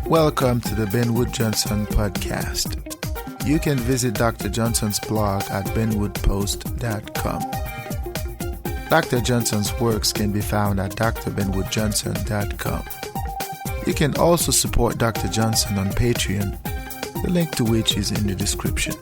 Welcome to the Ben Wood Johnson podcast. You can visit Dr. Johnson's blog at benwoodpost.com. Dr. Johnson's works can be found at drbenwoodjohnson.com. You can also support Dr. Johnson on Patreon, the link to which is in the description.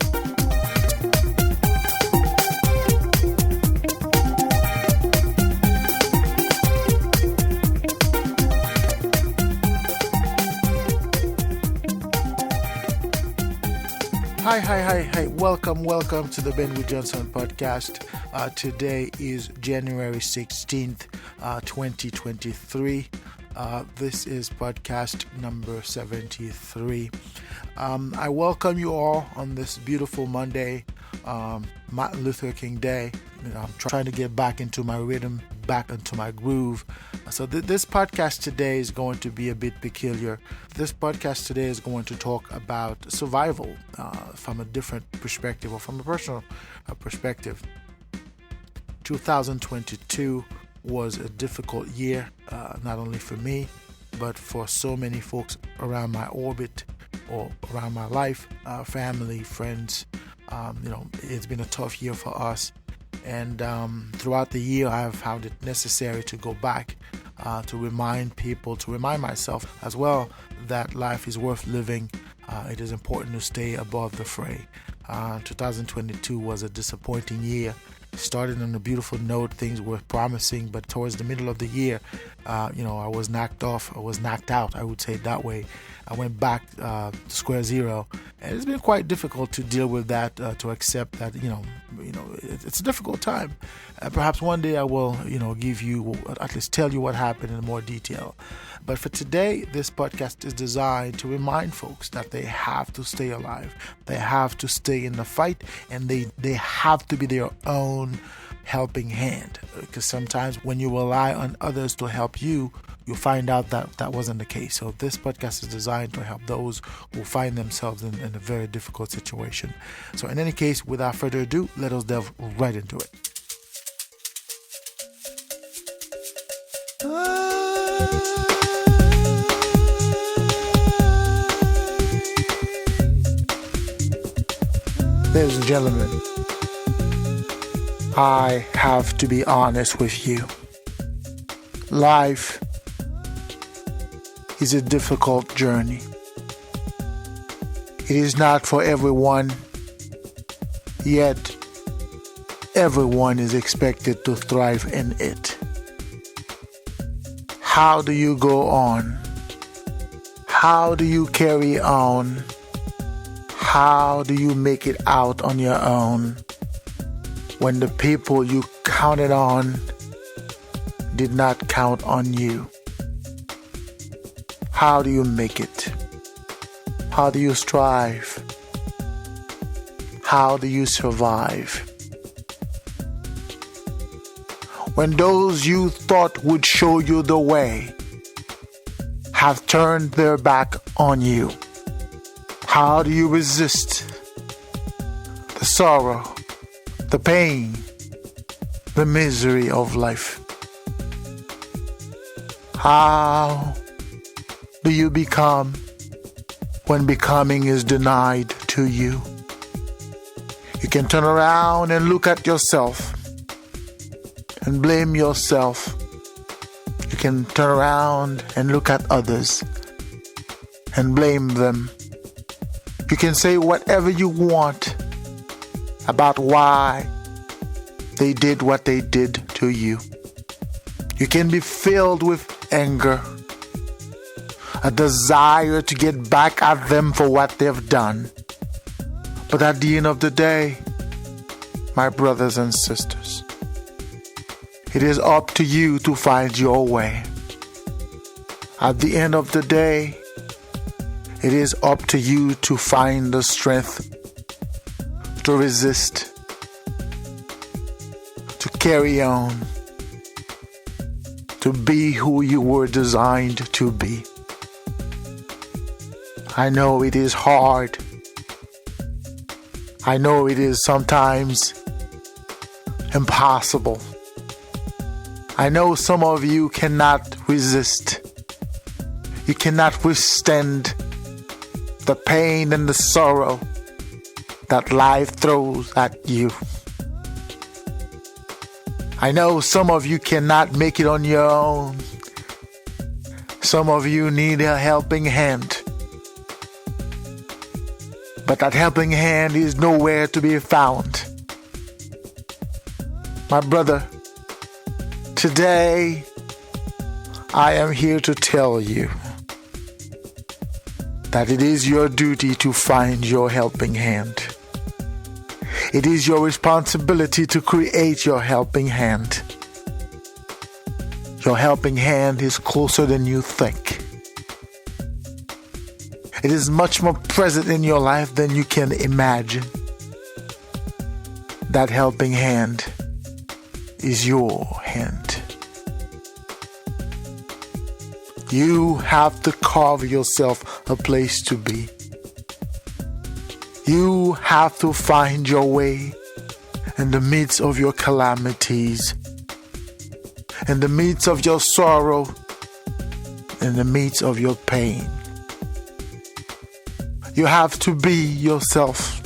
Hi. Welcome to the Ben Wood Johnson podcast. Today is January 16th, 2023. This is podcast number 73. I welcome you all on this beautiful Monday, Martin Luther King Day. I'm trying to get back into my rhythm, back into my groove. So this podcast today is going to be a bit peculiar. This podcast today is going to talk about survival from a different perspective, or from a personal perspective. 2022 was a difficult year, not only for me, but for so many folks around my orbit or around my life, family, friends. It's been a tough year for us. And throughout the year, I have found it necessary to go back to remind people, to remind myself as well, that life is worth living. It is important to stay above the fray. 2022 was a disappointing year. Started on a beautiful note, things were promising, but towards the middle of the year, I was knocked out, I would say it that way. I went back to square zero, and it's been quite difficult to deal with that, to accept that, it's a difficult time. Perhaps one day I will, give you, at least tell you what happened in more detail. But for today, this podcast is designed to remind folks that they have to stay alive. They have to stay in the fight, and they have to be their own helping hand. Because sometimes when you rely on others to help you, you find out that wasn't the case. So this podcast is designed to help those who find themselves in a very difficult situation. So in any case, without further ado, let us delve right into it. Ladies and gentlemen, I have to be honest with you. Life is a difficult journey. It is not for everyone, yet everyone is expected to thrive in it. How do you go on? How do you carry on? How do you make it out on your own when the people you counted on did not count on you? How do you make it? How do you strive? How do you survive? When those you thought would show you the way have turned their back on you, how do you resist the sorrow, the pain, the misery of life? How do you become when becoming is denied to you? You can turn around and look at yourself and blame yourself. You can turn around and look at others and blame them. You can say whatever you want about why they did what they did to you. You can be filled with anger, a desire to get back at them for what they've done. But at the end of the day, my brothers and sisters, it is up to you to find your way. At the end of the day, it is up to you to find the strength to resist, to carry on, to be who you were designed to be. I know it is hard. I know it is sometimes impossible. I know some of you cannot resist. You cannot withstand the pain and the sorrow that life throws at you. I know some of you cannot make it on your own. Some of you need a helping hand. But that helping hand is nowhere to be found. My brother, today I am here to tell you that it is your duty to find your helping hand. It is your responsibility to create your helping hand. Your helping hand is closer than you think. It is much more present in your life than you can imagine. That helping hand is your hand. You have to carve yourself a place to be. You have to find your way in the midst of your calamities, in the midst of your sorrow, in the midst of your pain. You have to be yourself.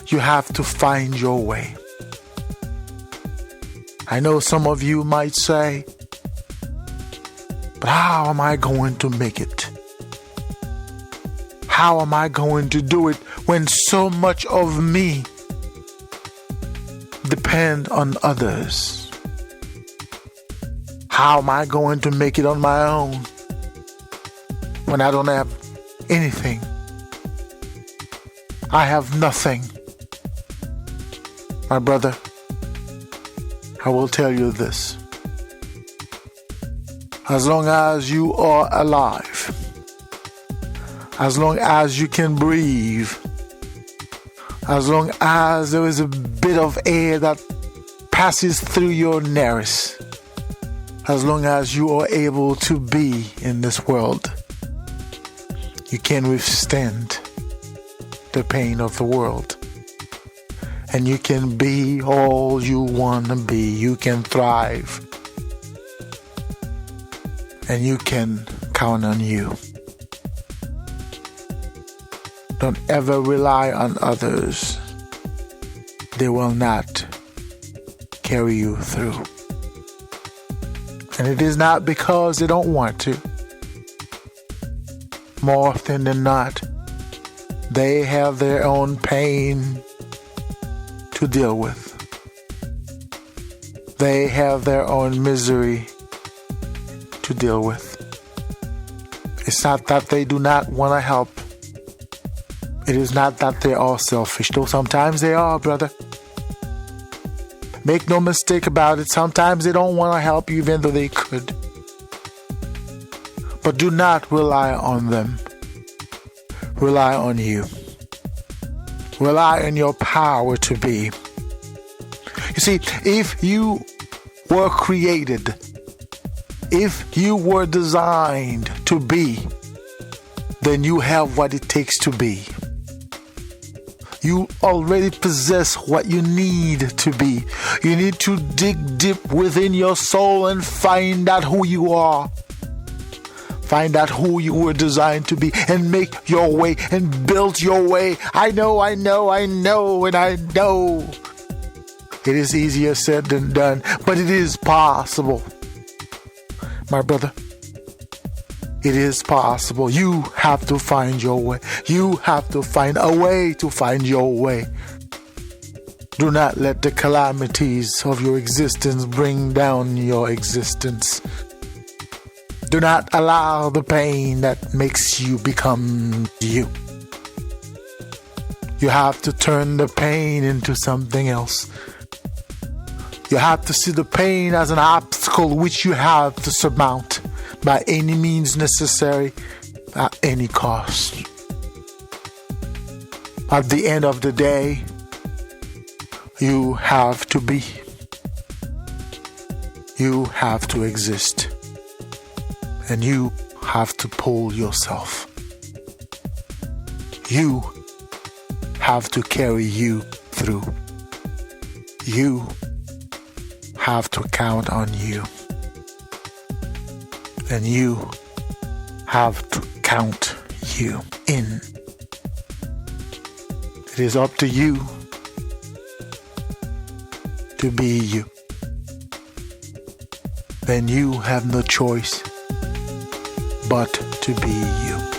You have to find your way. I know some of you might say, but how am I going to make it? How am I going to do it when so much of me depend on others? How am I going to make it on my own when I don't have anything? I have nothing. My brother, I will tell you this. As long as you are alive, as long as you can breathe, as long as there is a bit of air that passes through your nares, as long as you are able to be in this world, you can withstand the pain of the world. And you can be all you want to be. You can thrive. And you can count on you. Don't ever rely on others. They will not carry you through. And it is not because they don't want to. More often than not, they have their own pain to deal with. They have their own misery to deal with. It's not that they do not want to help. It is not that they are selfish, though sometimes they are, brother. Make no mistake about it. Sometimes they don't want to help you even though they could. But do not rely on them. Rely on you. Rely on your power to be. You see, if you were created, if you were designed to be, then you have what it takes to be. You already possess what you need to be. You need to dig deep within your soul and find out who you are. Find out who you were designed to be and make your way and build your way. I know. It is easier said than done, but it is possible. My brother, it is possible. You have to find your way. You have to find a way to find your way. Do not let the calamities of your existence bring down your existence. Do not allow the pain that makes you become you. You have to turn the pain into something else. You have to see the pain as an obstacle which you have to surmount by any means necessary, at any cost. At the end of the day, you have to be. You have to exist. And you have to pull yourself. You have to carry you through. You have to count on you. And you have to count you in. It is up to you to be you. Then you have no choice but to be you.